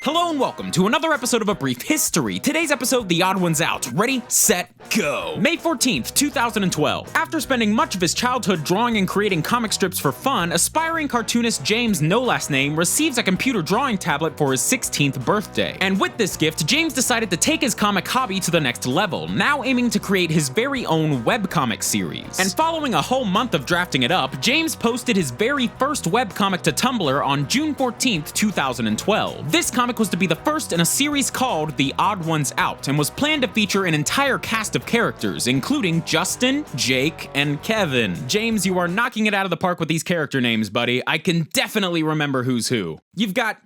Hello and welcome to another episode of A Brief History. Today's episode, The Odd One's Out. Ready, set, go! May 14th, 2012. After spending much of his childhood drawing and creating comic strips for fun, aspiring cartoonist James No Last Name receives a computer drawing tablet for his 16th birthday. And with this gift, James decided to take his comic hobby to the next level, now aiming to create his very own webcomic series. And following a whole month of drafting it up, James posted his very first webcomic to Tumblr on June 14th, 2012. This comic was to be the first in a series called The Odd One's Out, and was planned to feature an entire cast of characters, including Justin, Jake, and Kevin. James, you are knocking it out of the park with these character names, buddy. I can definitely remember who's who. You've got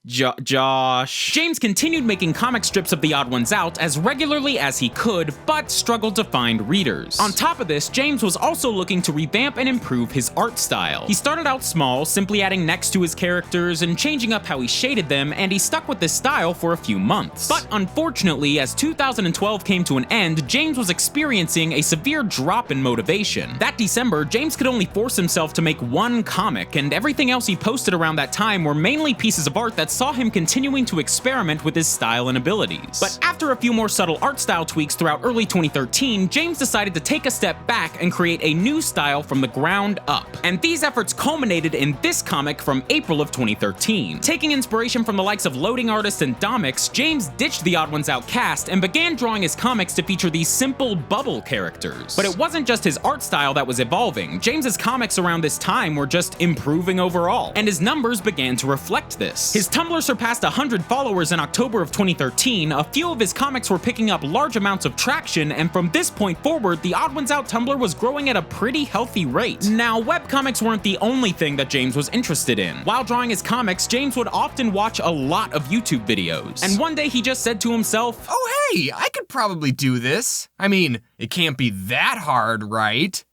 Josh. James continued making comic strips of The Odd One's Out as regularly as he could, but struggled to find readers. On top of this, James was also looking to revamp and improve his art style. He started out small, simply adding next to his characters and changing up how he shaded them, and he stuck with this style for a few months. But unfortunately, as 2012 came to an end, James was experiencing a severe drop in motivation. That December, James could only force himself to make one comic, and everything else he posted around that time were mainly pieces of art that saw him continuing to experiment with his style and abilities. But after a few more subtle art style tweaks throughout early 2013, James decided to take a step back and create a new style from the ground up. And these efforts culminated in this comic from April of 2013. Taking inspiration from the likes of Loading Artist and Domix, James ditched the Odd One's Out cast and began drawing his comics to feature these simple bubble characters. But it wasn't just his art style that was evolving. James's comics around this time were just improving overall, and his numbers began to reflect this. His Tumblr surpassed 100 followers in October of 2013, a few of his comics were picking up large amounts of traction, and from this point forward, the Odd One's Out Tumblr was growing at a pretty healthy rate. Now, webcomics weren't the only thing that James was interested in. While drawing his comics, James would often watch a lot of YouTube videos. And one day he just said to himself, "Oh hey, I could probably do this. I mean, it can't be that hard, right?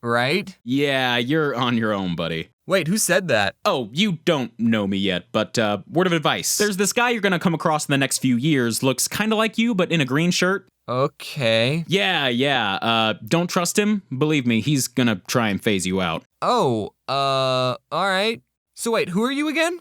Right? Yeah, you're on your own, buddy." Wait, who said that? Oh, you don't know me yet, but word of advice. There's this guy you're gonna come across in the next few years, looks kinda like you, but in a green shirt. Okay. Yeah, don't trust him. Believe me, he's gonna try and phase you out. Oh, alright. So wait, who are you again?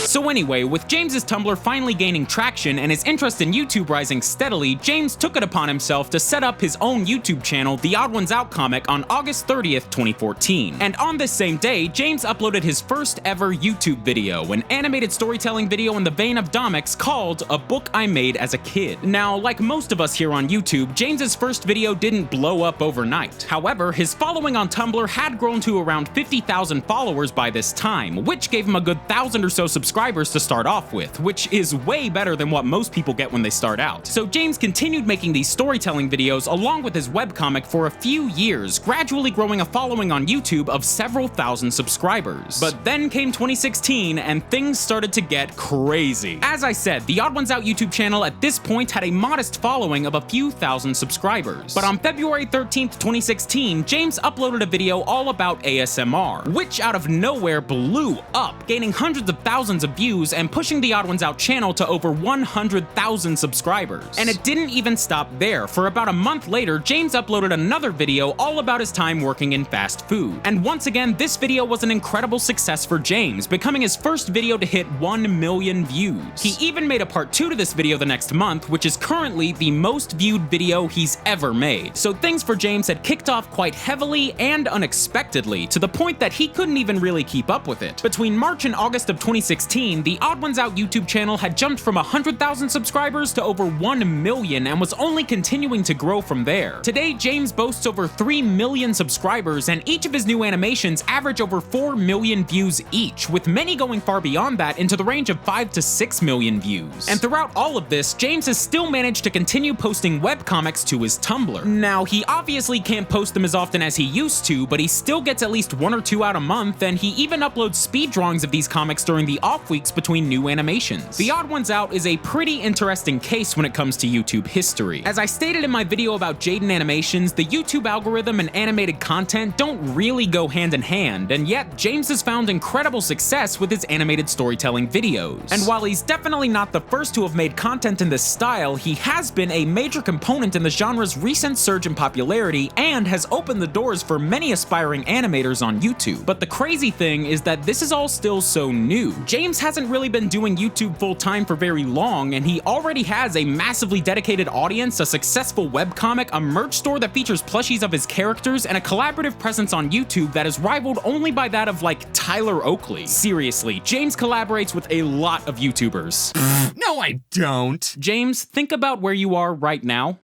So anyway, with James's Tumblr finally gaining traction and his interest in YouTube rising steadily, James took it upon himself to set up his own YouTube channel, The Odd One's Out comic, on August 30th, 2014. And on this same day, James uploaded his first ever YouTube video, an animated storytelling video in the vein of Domix called A Book I Made as a Kid. Now, like most of us here on YouTube, James's first video didn't blow up overnight. However, his following on Tumblr had grown to around 50,000 followers by this time, which gave him a good 1,000 or so subscribers to start off with, which is way better than what most people get when they start out. So James continued making these storytelling videos along with his webcomic for a few years, gradually growing a following on YouTube of several thousand subscribers. But then came 2016 and things started to get crazy. As I said, the Odd One's Out YouTube channel at this point had a modest following of a few thousand subscribers. But on February 13th, 2016, James uploaded a video all about ASMR, which out of nowhere blew up, gaining hundreds of thousands of views and pushing the Odd One's Out channel to over 100,000 subscribers. And it didn't even stop there. For about a month later, James uploaded another video all about his time working in fast food. And once again, this video was an incredible success for James, becoming his first video to hit 1 million views. He even made a part 2 to this video the next month, which is currently the most viewed video he's ever made. So things for James had kicked off quite heavily and unexpectedly, to the point that he couldn't even really keep up with it. Between March and August of 2016, the Odd One's Out YouTube channel had jumped from 100,000 subscribers to over 1 million and was only continuing to grow from there. Today, James boasts over 3 million subscribers, and each of his new animations average over 4 million views each, with many going far beyond that into the range of 5 to 6 million views. And throughout all of this, James has still managed to continue posting webcomics to his Tumblr. Now, he obviously can't post them as often as he used to, but he still gets at least 1 or 2 out a month, and he even uploads speed drawings of these comics during the off off weeks between new animations. The Odd Ones Out is a pretty interesting case when it comes to YouTube history. As I stated in my video about Jaden animations, the YouTube algorithm and animated content don't really go hand in hand, and yet James has found incredible success with his animated storytelling videos. And while he's definitely not the first to have made content in this style, he has been a major component in the genre's recent surge in popularity and has opened the doors for many aspiring animators on YouTube. But the crazy thing is that this is all still so new. James hasn't really been doing YouTube full-time for very long, and he already has a massively dedicated audience, a successful webcomic, a merch store that features plushies of his characters, and a collaborative presence on YouTube that is rivaled only by that of like Tyler Oakley. Seriously, James collaborates with a lot of YouTubers. No, I don't. James, think about where you are right now.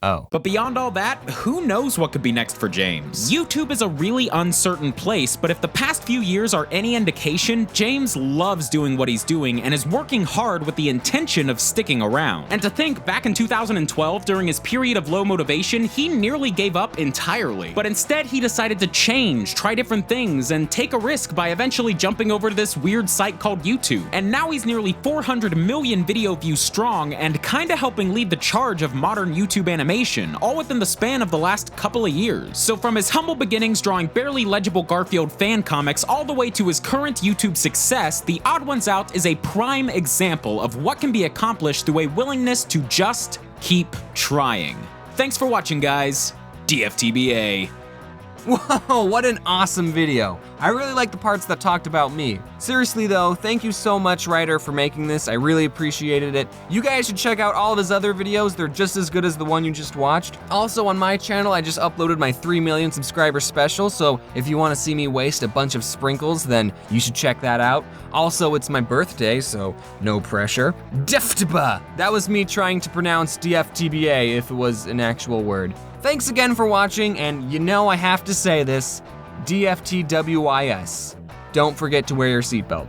Oh. But beyond all that, who knows what could be next for James? YouTube is a really uncertain place, but if the past few years are any indication, James loves doing what he's doing and is working hard with the intention of sticking around. And to think, back in 2012, during his period of low motivation, he nearly gave up entirely. But instead, he decided to change, try different things, and take a risk by eventually jumping over to this weird site called YouTube. And now he's nearly 400 million video views strong and kinda helping lead the charge of modern YouTube animation, all within the span of the last couple of years. So from his humble beginnings drawing barely legible Garfield fan comics all the way to his current YouTube success, The Odd Ones Out is a prime example of what can be accomplished through a willingness to just keep trying. Thanks for watching, guys. DFTBA. Whoa, what an awesome video. I really like the parts that talked about me. Seriously though, thank you so much, Ryder, for making this. I really appreciated it. You guys should check out all of his other videos. They're just as good as the one you just watched. Also on my channel, I just uploaded my 3 million subscriber special, so if you want to see me waste a bunch of sprinkles, then you should check that out. Also, it's my birthday, so no pressure. DFTBA! That was me trying to pronounce DFTBA if it was an actual word. Thanks again for watching, and you know I have to say this, DFTWIS. Don't forget to wear your seatbelt.